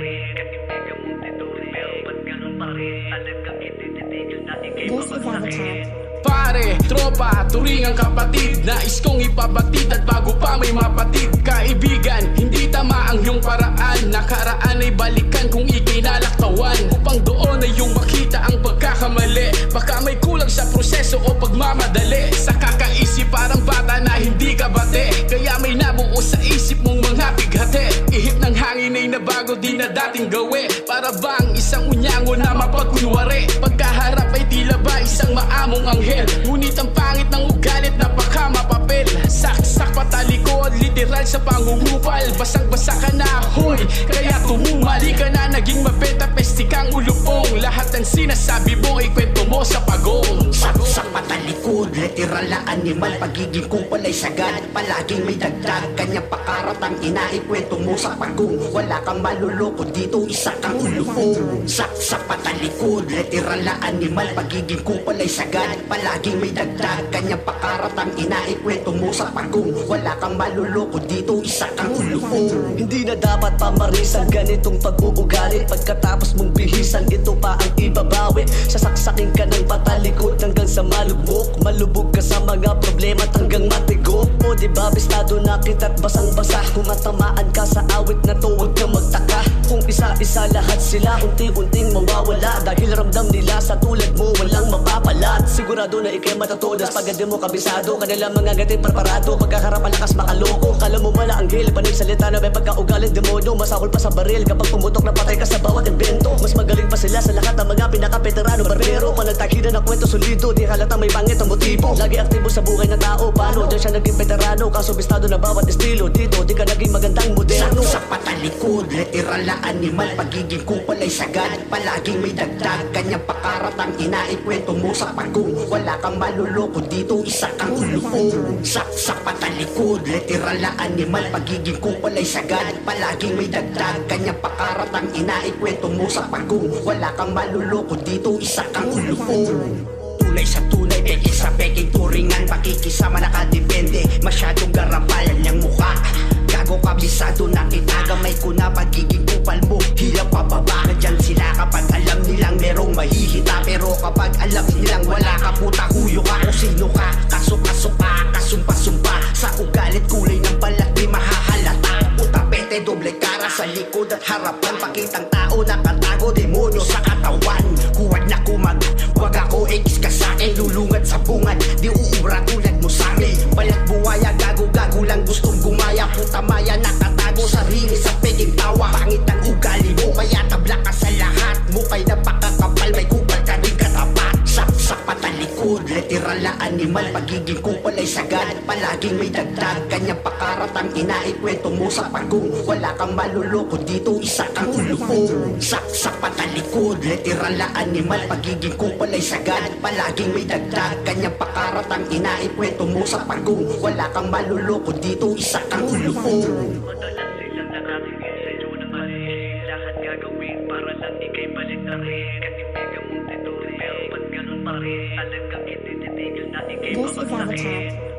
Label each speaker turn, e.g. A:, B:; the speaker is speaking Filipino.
A: This is Avatar.
B: Pare, tropa, turingang kapatid, nais kong ipabatid at bago pa may mapatid. Kaibigan, hindi tama ang iyong paraan, nakaraan ay balikan kung ika'y nalaktawan, upang doon ay yung makita ang pagkakamali. Baka may kulang sa proseso o pagmamadali, sa kakaisip parang bata na hindi ka bate, kaya may nabuo sa isip mong mga bighati. Ihip ng hangin ay nabago din na dating gawi, para bang isang unyango na mapagkunwari. Pagkaharap ay tila ba isang maamong anghel, ngunit ang pangit ng ugalit napaka mapapel. Saksak patalikod, literal sa pangungupal, basang-basa ka na hoy, kaya tumumali ka na. Naging mabenta, pesti kang ulupong, lahat ng sinasabi mo ay kwento mo sa pagong.
C: Saksak patalikod, literal na animal, pagiging kupal ay sagad, palaging may dagdag, kanyang pakaratang inaikwento mo sa pagong. Wala kang maluloko dito, isa kang ulupong. Saksak patalikod, literal na animal, pagiging kupal ay sagad, palaging may dagdag, kanyang pakaratang inaikwento mo sa pagong. Wala kang maluloko dito, isa kang ulupong.
D: Hindi na dapat pamarisan ganitong pag-uugali, pagkatapos mong bihisan ito pa ang ibabawi. Sasaksakin ka ng patalikod hanggang sa malubok, malubog ka sa mga problema hanggang matigok. O diba bistado na kita't basang-basa, kung matamaan ka sa awit na to huwag kang magtaka. Kung isa-isa lahat sila unti-unting mawawala, dahil ramdam nila sa tulad mo walang mapapalat. Sigurado na ikay matatodas pag di mo kabisado, kanila mga gating parparado, pagkaharap malakas makaloko. Kala mo mala ang gil, panagsalita na may pagkaugaling demonyo, masakol pa sa baril kapag pumutok na patay ka sa bawat invento. Mas magaling pa sila sa lahat ng mga pinaka-veterano barbero, kung nagtakida ng kwento solido, di halata may pangit ang motibo. Lagi aktibo sa buhay ng tao, paano dyan siya naging veterano, kaso bistado na bawat estilo, dito di ka naging magandang moderno.
C: Sa patalikod, literal na animal, pagiging kupal ay sagad, palaging may dagdag, kanyang pakaratang inaikwento mo sa pagong. Wala kang maluloko dito, isa kang ulupong. Sa patalikod, literal na animal, pagiging kupal ay sagad, palaging may dagdag, kanyang pakaratang inaikwento mo sa pagong. Wala kang maluloko dito, isa kang ulupong. Tunay sa tunay, peke sa peking turingan, pakikisama nakadepende, masyadong garapal niyang mukha. Gago kabisado na kinagamay ko na pagiging kupal mo, hilang pababa. Nadyan sila kapag alam nilang merong mahihita, pero kapag alam nilang wala ka, puta huyo ka. O sino ka, kasok-kasok ka, kasumpa-sumpa, sa ugalit kulay ng balat di mahahalata. Puta pete, doble cara sa likod at harapan, pakitang tao nakatago, demonyo sa katawan. Huwag na wag ako ekis ka sa'kin, lulungat sa bungad, di uura tulad mo sa'min. Balat buwaya, gago-gago lang gustong gumaya, puta maya nakatago sarili sa peking tawa. Pangit ang ugali mo, kaya tabla ka sa lahat, mukay na pakakapal, may kupal ka rin katapat. Saksak patalikod, literal na animal, pagiging kupal ay sagad, palaging may dagdag, kanyang pakaratang inaikwento mo sa pagong. Wala kang maluloko dito, isa kang ulupong. Saksak patalikod, literal na animal, pagiging kupal ay sagad, palaging may dagdag, kanyang pakaratang inaikwento mo sa pagong. Wala kang maluloko dito, isa kang ulupong.
E: Madalas silang nakatingin sa iyo ng mali, lahat gagawin para lang ikay balik na rin. Katibigan mong tituloy, pero ba't ganun pa rin? Talagang hindi titigil na ikay
A: This is
E: babagsakin.
A: Avatar.